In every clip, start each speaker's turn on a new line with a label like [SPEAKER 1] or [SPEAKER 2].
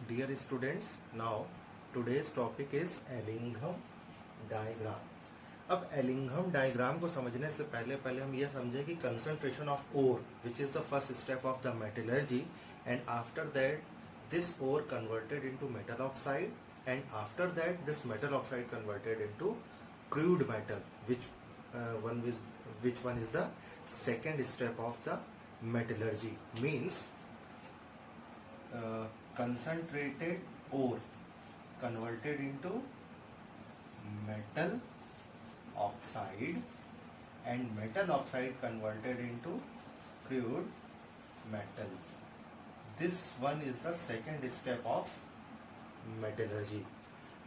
[SPEAKER 1] Dear students, now today's topic is Ellingham diagram. अब Ellingham diagram को समझने से पहले हम यह समझें कि concentration of ore which is the first step of the metallurgy and after that this ore converted into metal oxide and after that this metal oxide converted into crude metal which one is the second step of the metallurgy means concentrated ore converted into metal oxide and metal oxide converted into crude metal. This one is the second step of metallurgy.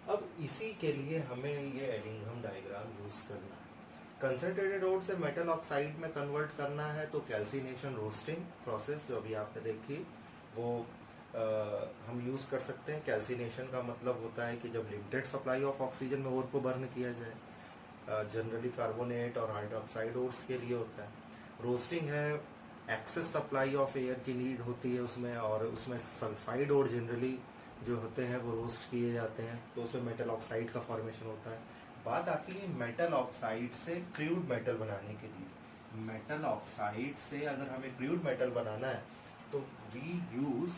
[SPEAKER 1] अब इसी के लिए हमें ये Ellingham diagram use करना है. Concentrated ओर से metal oxide में कन्वर्ट करना है तो कैल्सिनेशन रोस्टिंग प्रोसेस जो अभी आपने देखी वो हम यूज कर सकते हैं. कैल्सिनेशन का मतलब होता है कि जब लिमिटेड सप्लाई ऑफ ऑक्सीजन में ओर को बर्न किया जाए, जनरली कार्बोनेट और हाइड्रोक्साइड ओर्स के लिए होता है. रोस्टिंग है, एक्सेस सप्लाई ऑफ एयर की नीड होती है उसमें, और उसमें सल्फाइड ओर जनरली जो होते हैं वो रोस्ट किए जाते हैं तो उसमें मेटल ऑक्साइड का फॉर्मेशन होता है. बात आती है मेटल ऑक्साइड से क्रूड मेटल बनाने के लिए. मेटल ऑक्साइड से अगर हमें क्रूड मेटल बनाना है तो we use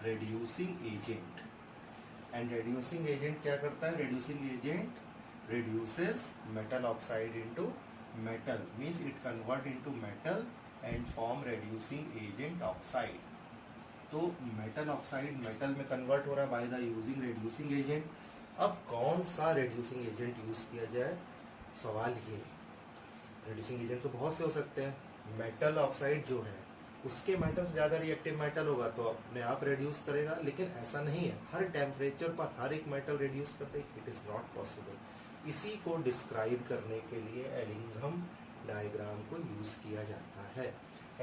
[SPEAKER 1] reducing agent. And reducing agent क्या करता है? Reducing agent reduces metal oxide into metal, means it convert into metal and form reducing agent oxide. तो मेटल ऑक्साइड मेटल में कन्वर्ट हो रहा है by the using reducing agent. अब कौन सा रेड्यूसिंग एजेंट यूज किया जाए, सवाल ये. रेड्यूसिंग एजेंट तो बहुत से हो सकते हैं. मेटल ऑक्साइड जो है उसके मेटल से ज्यादा रिएक्टिव मेटल होगा तो अपने आप रेड्यूस करेगा, लेकिन ऐसा नहीं है. हर टेम्परेचर पर हर एक मेटल रेड्यूस करते, इट इज नॉट पॉसिबल. इसी को डिस्क्राइब करने के लिए एलिंघम डायग्राम को यूज किया जाता है.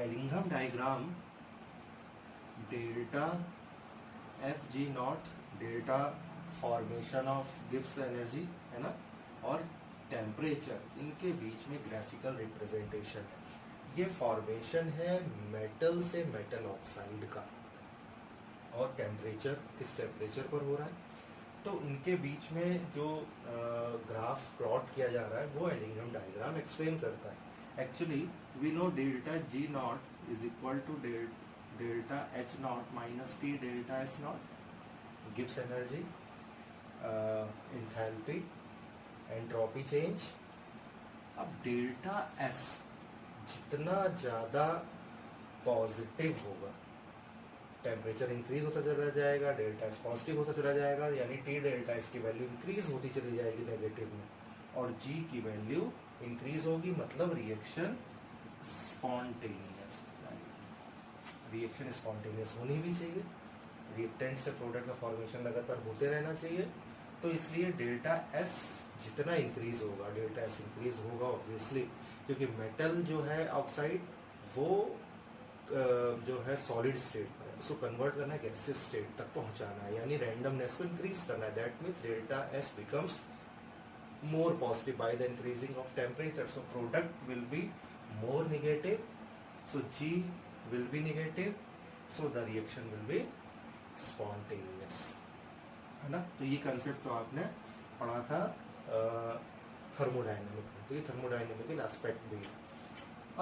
[SPEAKER 1] Ellingham diagram delta F G not, delta formation of Gibbs energy है ना, और टेम्परेचर, इनके बीच में ग्राफिकल रिप्रेजेंटेशन है. ये फॉर्मेशन है मेटल से मेटल ऑक्साइड का, और टेम्परेचर किस टेम्परेचर पर हो रहा है तो इनके बीच में जो ग्राफ प्लॉट किया जा रहा है वो एलिंघम डायग्राम एक्सप्लेन करता है. Actually we know delta G naught is equal to delta H naught minus T delta S naught. Gibbs energy, enthalpy, entropy change. अब डेल्टा एस जितना ज्यादा पॉजिटिव होगा, टेम्परेचर इंक्रीज होता चला जाएगा, डेल्टा एस पॉजिटिव होता चला जाएगा, यानी टी डेल्टा एस की वैल्यू इंक्रीज होती चली जाएगी नेगेटिव में, और जी की वैल्यू इंक्रीज होगी, मतलब रिएक्शन स्पॉन्टेनियस. रिएक्शन स्पॉन्टेनियस होनी भी चाहिए, रिएक्टेंट से प्रोडक्ट का फॉर्मेशन लगातार होते रहना चाहिए. तो इसलिए डेल्टा एस जितना इंक्रीज होगा, डेल्टा एस इंक्रीज होगा ऑब्वियसली, क्योंकि मेटल जो है ऑक्साइड वो जो है सॉलिड स्टेट पर है, उसको कन्वर्ट करना है गैसियस स्टेट तक पहुंचाना है, यानी रैंडमनेस को इंक्रीज करना है. That means delta S becomes more positive by the increasing of temperature. So product will be more negative, so G will be negative, so the reaction will be spontaneous, है ना. तो ये concept तो आपने पढ़ा था थर्मोडायनेमिक में, तो ये थर्मोडायनेमिकल एस्पेक्ट भी.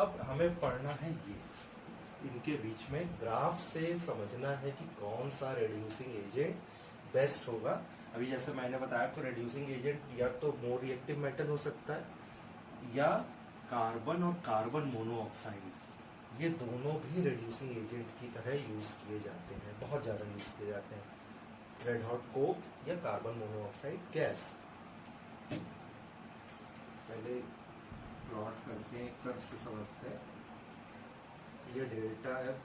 [SPEAKER 1] अब हमें पढ़ना है ये, इनके बीच में ग्राफ से समझना है कि कौन सा रेड्यूसिंग एजेंट बेस्ट होगा. अभी जैसे मैंने बताया आपको, रेड्यूसिंग एजेंट या तो मोर रिएक्टिव मेटल हो सकता है या कार्बन और कार्बन मोनोऑक्साइड, ये दोनों भी रेड्यूसिंग एजेंट की तरह यूज किए जाते हैं, बहुत ज्यादा यूज किए जाते हैं. रेड हॉट कोक या कार्बन मोनोऑक्साइड गैस. पहले प्लॉट करते हैं, कर्व से समझते हैं. ये डेल्टा एफ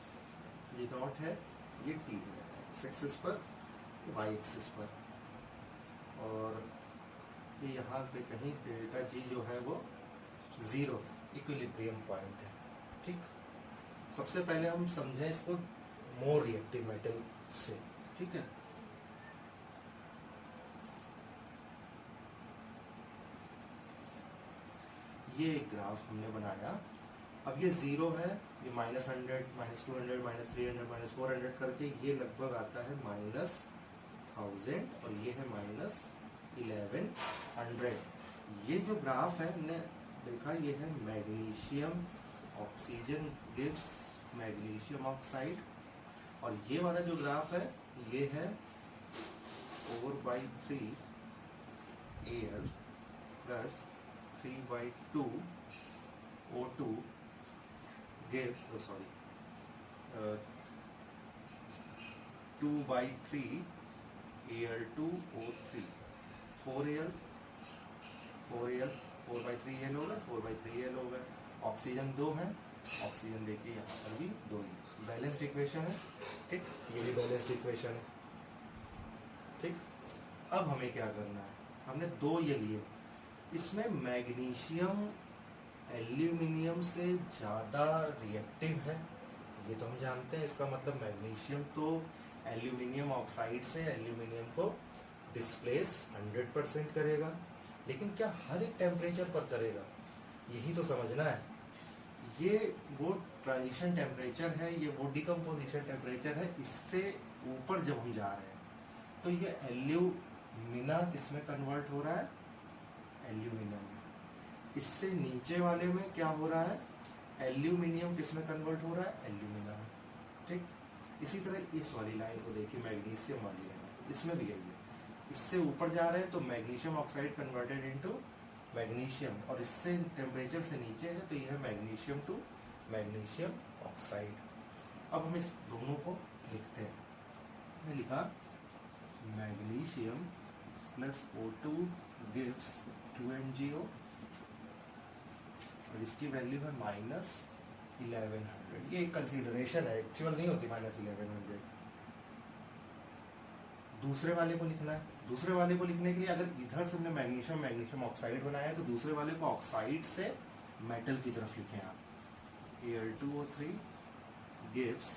[SPEAKER 1] जी नॉट है, ये टी है एक्स एक्सिस पर, वाई एक्सिस पर, और ये यहाँ पे कहीं डेल्टा जी जो है वो जीरो इक्विलिब्रियम पॉइंट है. ठीक, सबसे पहले हम समझें इसको मोर रिएक्टिव मेटल से. ठीक है, ये एक ग्राफ हमने बनाया. अब ये जीरो है, ये -100, -200, -300, -400 करके ये लगभग आता है -100 1000 और ये है -1100। ये जो ग्राफ है हमने देखा, ये है magnesium oxygen gives magnesium oxide, और ये वाला जो ग्राफ है ये है 4/3 air plus 3/2 O2 gives 2/3 Al2O3, 4Al 4/3 Al होगा, 4/3 Al होगा। ऑक्सीजन 2 है, ऑक्सीजन देखिए यहाँ पर भी 2 ही। बैलेंस्ड इक्वेशन है, ठीक, ये भी बैलेंस्ड इक्वेशन है, ठीक। अब हमें क्या करना है, हमने 2 ये लिए, इसमें मैग्नीशियम एल्यूमिनियम से ज़्यादा रिएक्टिव है, ये तो हम जानते हैं। इसका मतलब मैग्नीशियम तो एल्यूमिनियम ऑक्साइड से एल्यूमिनियम को डिस्प्लेस 100% करेगा, लेकिन क्या हर एक टेम्परेचर पर करेगा, यही तो समझना है। ये वो ट्रांजिशन टेम्परेचर है, ये वो डिकम्पोजिशन टेम्परेचर है, इससे ऊपर जब हम जा रहे हैं तो ये एल्यूमिना किसमें कन्वर्ट हो रहा है, एल्यूमिनियम में। इससे नीचे वाले में क्या हो रहा है, एल्यूमिनियम किसमें कन्वर्ट हो रहा है, एल्यूमिना में, ठीक। इसी तरह इस वाली लाइन को देखिए, मैग्नीशियम वाली लाइन, इसमें भी यही है। इससे ऊपर जा रहे हैं तो magnesium oxide converted into magnesium, और इससे टेम्परेचर से नीचे है तो यह है मैग्नीशियम टू मैग्नीशियम ऑक्साइड। अब हम इस दोनों को लिखते हैं। मैंने लिखा magnesium plus O2 gives 2MgO, और इसकी वैल्यू है -1100। ये एक कंसीडरेशन है, एक्चुअल नहीं होती -1100। दूसरे वाले को लिखना है, दूसरे वाले को लिखने के लिए अगर इधर से हमने मैग्नीशियम ऑक्साइड बनाया है तो दूसरे वाले को ऑक्साइड से मेटल की तरफ लिखें आप। Al2O3 gives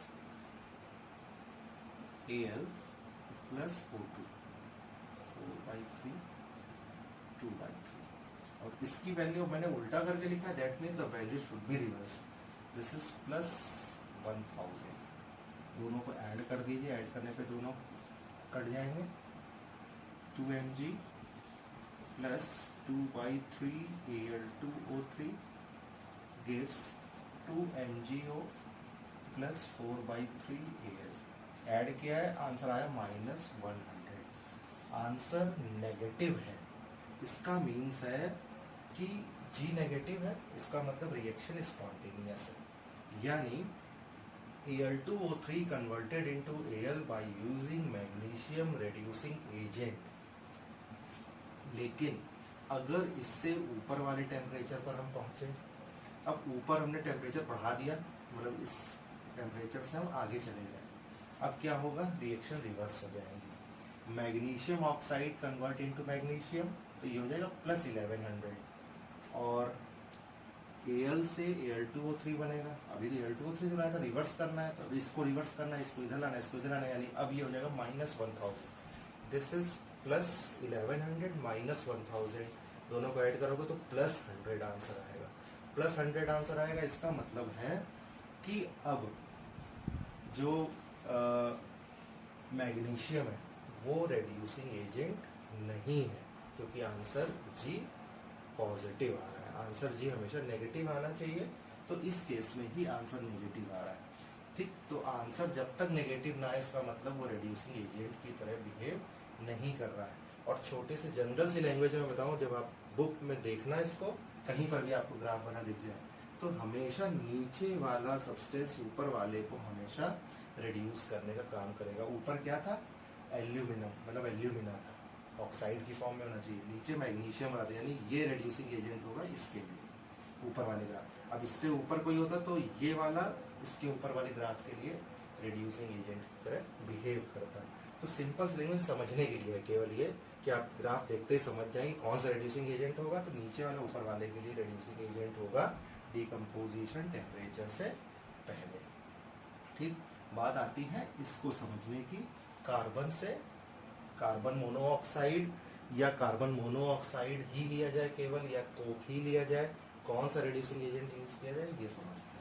[SPEAKER 1] Al plus O2, 4/3 2/3, और इसकी वैल्यू मैंने उल्टा करके लिखा है, that means the value should be reverse. This is +1000। दोनों को ऐड कर दीजिए, ऐड करने पे दोनों कट जाएंगे। 2Mg plus 2/3 Al2O3 gives 2MgO plus 4/3 Al। Add किया है, आंसर आया -100। आंसर नेगेटिव है, इसका मीन्स है कि G नेगेटिव है, इसका मतलब रिएक्शन स्पॉन्टेनियस है, यानी Al2O3 converted into Al by using magnesium reducing agent। लेकिन अगर इससे ऊपर वाले टेम्परेचर पर हम पहुंचे, अब ऊपर हमने टेम्परेचर बढ़ा दिया, मतलब इस टेम्परेचर से हम आगे चले गए, अब क्या होगा, रिएक्शन रिवर्स हो जाएगी। Magnesium oxide convert into magnesium, तो ये हो जाएगा +1100, और Al से Al2O3 बनेगा। अभी तो Al2O3 से बनाया था, रिवर्स करना है, तो अभी इसको रिवर्स करना है, इसको इधर लाना है, इसको इधर लाना है, यानी अब ये हो जाएगा -1000। दिस इज +1100 -1000, दोनों को ऐड करोगे तो +100 आंसर आएगा। +100 आंसर आएगा, इसका मतलब है कि अब जो मैग्नीशियम है वो रेड्यूसिंग एजेंट नहीं है, क्योंकि आंसर G पॉजिटिव आ रहा है। आंसर G हमेशा नेगेटिव आना चाहिए, तो इस केस में ही आंसर नेगेटिव आ रहा है, ठीक। तो आंसर जब तक नेगेटिव ना आए, इसका मतलब वो रेड्यूसिंग एजेंट की तरह बिहेव नहीं कर रहा है। और छोटे से जनरल सी लैंग्वेज में बताऊं, जब आप बुक में देखना इसको, कहीं पर भी आपको ग्राफ बना दिख जाए, तो हमेशा नीचे वाला सब्सटेंस ऊपर वाले को हमेशा रिड्यूस करने का काम करेगा। ऊपर क्या था, एल्यूमिनम, मतलब एल्यूमिना था, ऑक्साइड की फॉर्म में होना चाहिए, नीचे मैग्नीशियम रहता है, यानी ये रिड्यूसिंग एजेंट होगा इसके लिए, ऊपर वाले ग्राफ। अब इससे ऊपर कोई होता तो ये वाला इसके ऊपर वाले ग्राफ के लिए रिड्यूसिंग एजेंट की तरह बिहेव करता। तो सिंपल लैंग्वेज समझने के लिए केवल ये कि आप ग्राफ देखते ही समझ जाएंगे कौन सा रिड्यूसिंग एजेंट होगा, तो नीचे वाला ऊपर वाले के लिए रिड्यूसिंग एजेंट होगा डिकम्पोजिशन टेम्परेचर से पहले, ठीक। बात आती है इसको समझने की, कार्बन से कार्बन मोनोऑक्साइड या कार्बन मोनोऑक्साइड ही लिया जाए केवल, या कोक ही लिया जाए, कौन सा रिड्यूसिंग एजेंट यूज किया जाए, ये समझते हैं।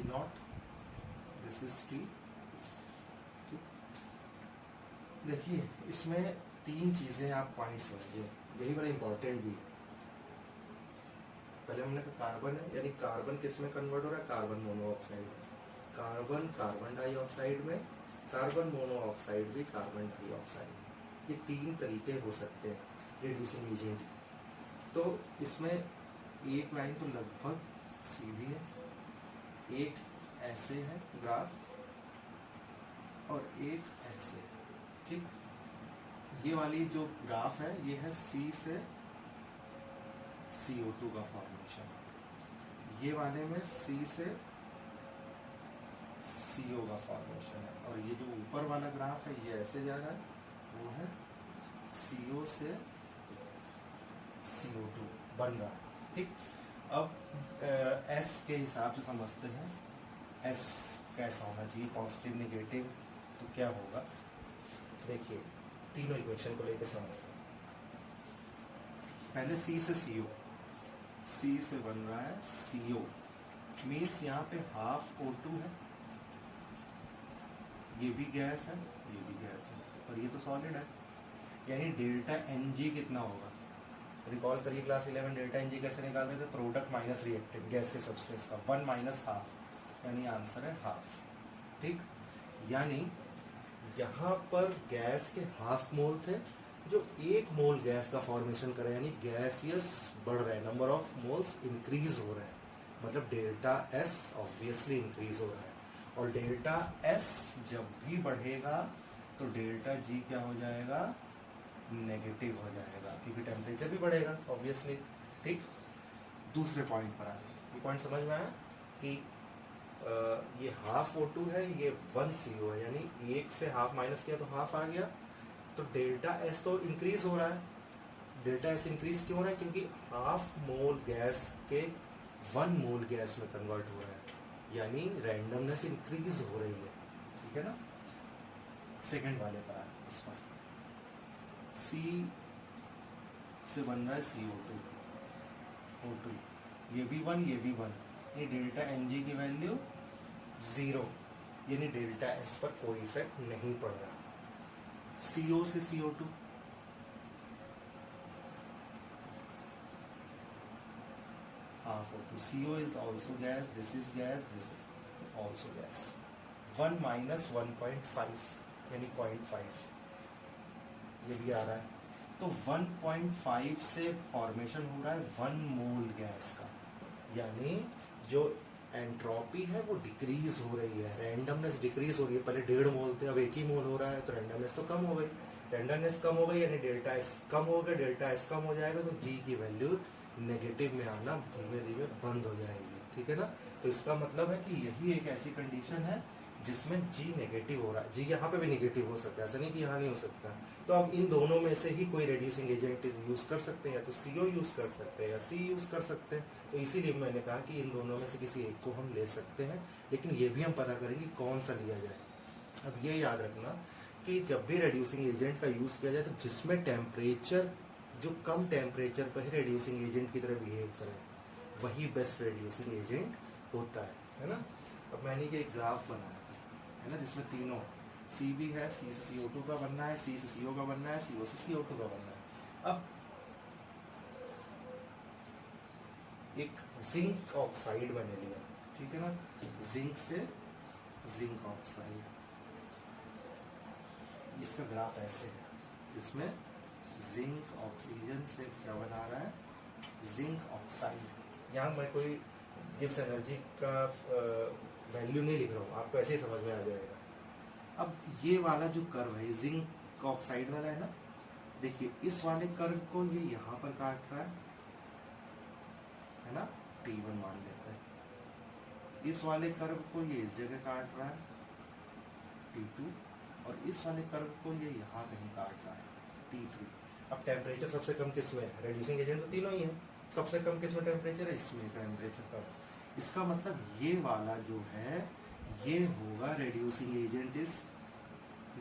[SPEAKER 1] Not, this is T. देखिए इसमें तीन चीजें आप पॉइंट समझिए, यही बड़ा इंपॉर्टेंट भी है। पहले हमने कहा कार्बन है, यानी कार्बन किस में कन्वर्ट हो रहा है, कार्बन मोनोऑक्साइड में। कार्बन कार्बन डाइऑक्साइड में, कार्बन मोनोऑक्साइड भी कार्बन डाइऑक्साइड में। ये तीन तरीके हो सकते हैं रिड्यूसिंग एजेंट के। तो इसमें एक लाइन तो लगभग सीधी है, एक ऐसे है ग्राफ और एक ऐसे, ठीक। ये वाली जो ग्राफ है ये है C से CO2 का फॉर्मेशन, ये वाले में C से CO का फॉर्मेशन है, और ये जो ऊपर वाला ग्राफ है ये ऐसे जा रहा है, वो है CO से CO2 बन रहा है, ठीक। अब S के हिसाब से समझते हैं, S कैसा होना चाहिए, पॉजिटिव नेगेटिव, तो क्या होगा। देखिए तीनों इक्वेशन को लेकर समझते हैं। पहले C से CO, C से बन रहा है CO, मीन्स यहाँ पे हाफ O2 है, ये भी गैस है, ये भी गैस है, और ये तो सॉलिड है, यानी डेल्टा Ng कितना होगा। रिकॉल करिए क्लास 11, डेल्टा Ng कैसे निकालते थे, प्रोडक्ट माइनस रिएक्टेंट गैस से सब्सटेंस का, 1 माइनस हाफ, यानी आंसर है हाफ, ठीक। यानी यहाँ पर गैस के हाफ मोल थे, जो एक मोल गैस का फॉर्मेशन करे, यानी गैसियस बढ़ रहा है, नंबर ऑफ मोल्स इंक्रीज हो रहा है, मतलब डेल्टा S ऑब्वियसली इंक्रीज हो रहा है। और डेल्टा S जब भी बढ़ेगा तो डेल्टा G क्या हो जाएगा, नेगेटिव हो जाएगा, क्योंकि टेम्परेचर भी बढ़ेगा ऑब्वियसली, ठीक। दूसरे पॉइंट पर आए, ये पॉइंट समझ में आया कि ये हाफ O2 है, ये 1 CO है, यानी एक से हाफ माइनस किया तो हाफ आ गया, तो डेल्टा S तो इंक्रीज हो रहा है। डेल्टा S इंक्रीज क्यों हो रहा है, क्योंकि हाफ मोल गैस के 1 मोल गैस में कन्वर्ट हो रहा है, यानी रैंडमनेस इंक्रीज हो रही है, ठीक है ना। सेकंड वाले पर आए, इस पर C से बन रहा है CO2, O2, ये भी 1, ये भी 1, ये डेल्टा Ng की वैल्यू 0, यानी डेल्टा S पर कोई इफेक्ट नहीं पड़ रहा। CO से CO2, half O2, CO is also gas, this is gas, this is also gas, 1 minus 1.5 यानी 0.5, ये भी आ रहा है। तो 1.5 से फॉर्मेशन हो रहा है 1 मोल गैस का, यानी जो एंट्रोपी है वो डिक्रीज हो रही है, रैंडमनेस डिक्रीज हो रही है। पहले 1.5 मोल थे, अब 1 ही मोल हो रहा है, तो रैंडमनेस तो कम हो गई, रैंडमनेस कम हो गई, यानी डेल्टा S कम हो गया, डेल्टा S कम हो जाएगा तो G की वैल्यू नेगेटिव में आना धीमे धीमे बंद हो जाएगी, ठीक है ना। तो इसका मतलब है कि यही एक ऐसी कंडीशन है जिसमें G नेगेटिव हो रहा है। G यहाँ पे भी नेगेटिव हो सकता है, ऐसा नहीं कि यहाँ नहीं हो सकता। तो अब इन दोनों में से ही कोई रेड्यूसिंग एजेंट यूज कर सकते हैं, या तो CO यूज कर सकते हैं या C यूज कर सकते हैं। तो इसीलिए मैंने कहा कि इन दोनों में से किसी एक को हम ले सकते हैं, लेकिन ये भी हम पता करेंगे कौन सा लिया जाए। अब ये याद रखना कि जब भी रेड्यूसिंग एजेंट का यूज किया जाए तो जिसमें टेम्परेचर जो कम टेम्परेचर पर ही रेड्यूसिंग एजेंट की तरह बिहेव करे, वही बेस्ट रेड्यूसिंग एजेंट होता है ना। अब मैंने ये एक ग्राफ बनाया है ना, जिसमें तीनों C भी है, C से CO2 का बनना है, C से CO का बनना है, CO से CO2 का बनना है। अब एक जिंक ऑक्साइड मैंने लिया, ठीक है ना, जिंक से जिंक ऑक्साइड, इसका ग्राफ ऐसे है, जिसमें जिंक ऑक्सीजन से क्या बना रहा है, जिंक ऑक्साइड। यहाँ मैं कोई गिब्स एनर्जी का वैल्यू नहीं लिख रहा हूँ, आपको ऐसे ही समझ में आ जाएगा। अब ये वाला जो कर्व है, जिंक ऑक्साइड वाला है ना, देखिए इस वाले कर्व को ये यहाँ पर काट रहा है ना, T1 मान लेते हैं। इस वाले कर्व को ये इस जगह काट रहा है, T2, और इस वाले कर्व को ये यहाँ कहीं काट रहा है, T3। अब टेम्परेचर सबसे कम किस में है, रेड्यूसिंग एजेंट तो तीनों ही है, सबसे कम किस में टेम्परेचर है, इसमें टेम्परेचर कम। इसका मतलब ये वाला जो है ये होगा रेड्यूसिंग एजेंट इस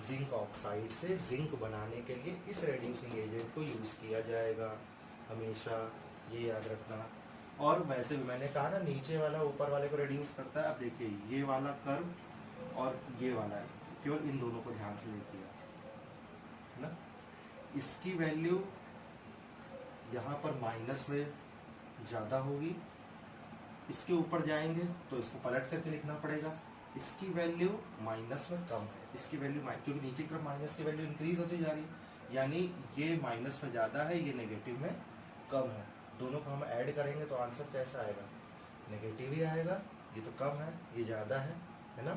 [SPEAKER 1] जिंक ऑक्साइड से जिंक बनाने के लिए इस रेड्यूसिंग एजेंट को यूज किया जाएगा हमेशा, ये याद रखना। और वैसे भी मैंने कहा ना नीचे वाला ऊपर वाले को रिड्यूस करता है। अब देखिए ये वाला कर्व और ये वाला है, केवल इन दोनों को ध्यान से देखिए है ना। इसकी वैल्यू यहाँ पर माइनस में ज़्यादा होगी, इसके ऊपर जाएंगे तो इसको पलट करके लिखना पड़ेगा। इसकी वैल्यू माइनस में कम है, इसकी वैल्यू क्योंकि नीचे की तरफ माइनस की वैल्यू इंक्रीज होती जा रही है, यानी ये माइनस में ज़्यादा है, ये नेगेटिव में कम है। दोनों को हम ऐड करेंगे तो आंसर कैसा आएगा, नेगेटिव ही आएगा। ये तो कम है, ये ज़्यादा है ना।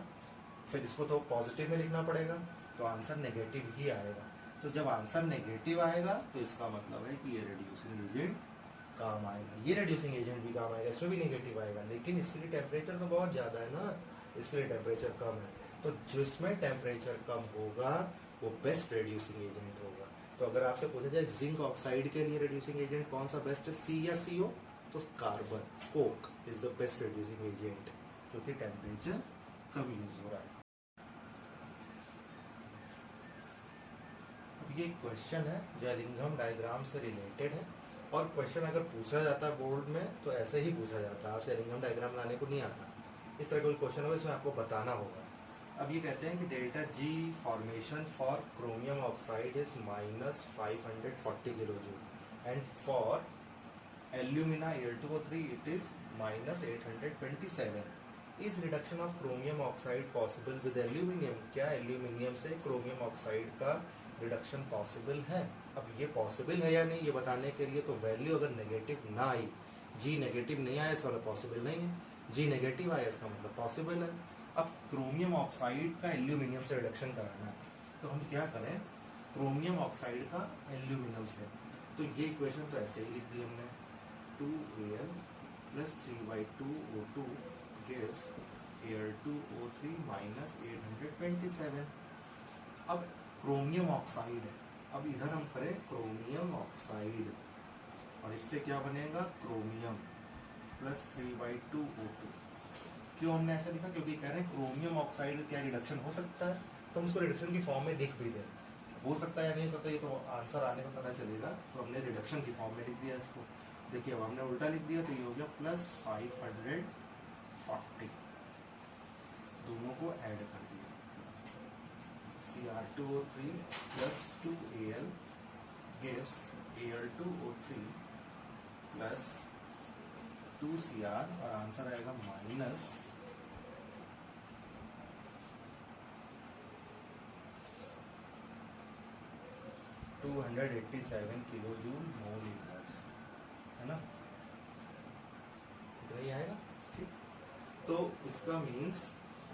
[SPEAKER 1] फिर इसको तो पॉजिटिव में लिखना पड़ेगा, तो आंसर नेगेटिव ही आएगा। तो जब आंसर नेगेटिव आएगा तो इसका मतलब है कि ये रिड्यूसिंग एजेंट काम आएगा। ये रिड्यूसिंग एजेंट भी काम आएगा, इसमें भी नेगेटिव आएगा, लेकिन इसके लिए टेम्परेचर तो बहुत ज़्यादा है ना, इसके लिए टेम्परेचर कम है। तो जिसमें टेम्परेचर कम होगा वो बेस्ट रिड्यूसिंग एजेंट होगा। तो अगर आपसे पूछा जाए जिंक ऑक्साइड के लिए रिड्यूसिंग एजेंट कौन सा बेस्ट है, सी या CO, तो carbon Coke is the best reducing agent, क्योंकि टेम्परेचर कम यूज हो रहा है। अब ये क्वेश्चन है जो एलिंघम डायग्राम से रिलेटेड है, और क्वेश्चन अगर पूछा जाता है बोर्ड में तो ऐसे ही पूछा जाता है, आपसे एलिंघम डायग्राम लाने को नहीं आता। इस तरह कोई क्वेश्चन होगा इसमें आपको बताना होगा। अब ये कहते हैं कि delta G formation for chromium oxide is -540 kilo joule and for alumina Al2O3 it is -827। Is reduction of chromium oxide possible with aluminium? क्या एल्यूमिनियम से क्रोमियम ऑक्साइड का रिडक्शन पॉसिबल है? अब ये पॉसिबल है या नहीं ये बताने के लिए तो वैल्यू अगर नेगेटिव ना आई, G नेगेटिव नहीं आया इसका मतलब पॉसिबल नहीं है, G नेगेटिव आया इसका मतलब पॉसिबल है। अब क्रोमियम ऑक्साइड का एल्यूमिनियम से रिडक्शन कराना है तो हम क्या करें, क्रोमियम ऑक्साइड का एल्यूमिनियम से, तो ये इक्वेशन तो ऐसे ही लिख दी हमने, 2Al + 3/2O2 gives Al2O3 -827। अब क्रोमियम ऑक्साइड है, अब इधर हम करें क्रोमियम ऑक्साइड और इससे क्या बनेगा, क्रोमियम + 3/2O2। क्यों हमने ऐसा लिखा, क्योंकि कह रहे हैं क्रोमियम ऑक्साइड क्या रिडक्शन हो सकता है, तो हम उसको रिडक्शन की फॉर्म में लिख भी दें, हो सकता है या नहीं हो सकता ये तो आंसर आने में पता चलेगा। तो हमने रिडक्शन की फॉर्म में लिख दिया इसको। देखिए अब हमने उल्टा लिख दिया तो ये हो गया +540, दोनों को ऐड कर दिया, Cr2O3 + 2Al gives Al2O3 + 2Cr और आंसर आएगा -287 किलो जूल मोल इनवर्स, है ना, इतना ही आएगा। ठीक, तो इसका मीन्स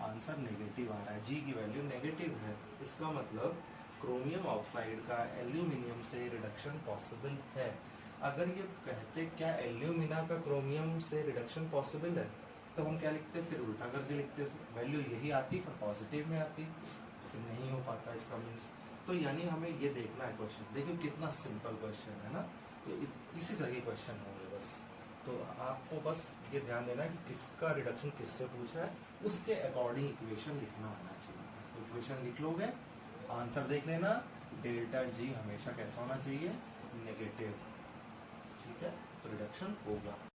[SPEAKER 1] आंसर नेगेटिव आ रहा है, G की वैल्यू नेगेटिव है, इसका मतलब क्रोमियम ऑक्साइड का एल्यूमिनियम से रिडक्शन पॉसिबल है। अगर ये कहते क्या एल्यूमिना का क्रोमियम से रिडक्शन पॉसिबल है तो हम क्या लिखते, फिर उल्टा करके लिखते, वैल्यू यही आती पर पॉजिटिव में आती, तो फिर नहीं हो पाता इसका मीन्स। तो यानी हमें ये देखना है क्वेश्चन, देखिए कितना सिंपल क्वेश्चन है ना, तो इसी तरह के क्वेश्चन होंगे बस। तो आपको बस ये ध्यान देना है कि किसका रिडक्शन किससे पूछा है, उसके अकॉर्डिंग इक्वेशन लिखना आना चाहिए। तो इक्वेशन लिख लोगे, आंसर देख लेना, डेल्टा G हमेशा कैसा होना चाहिए, नेगेटिव, ठीक है, तो रिडक्शन होगा।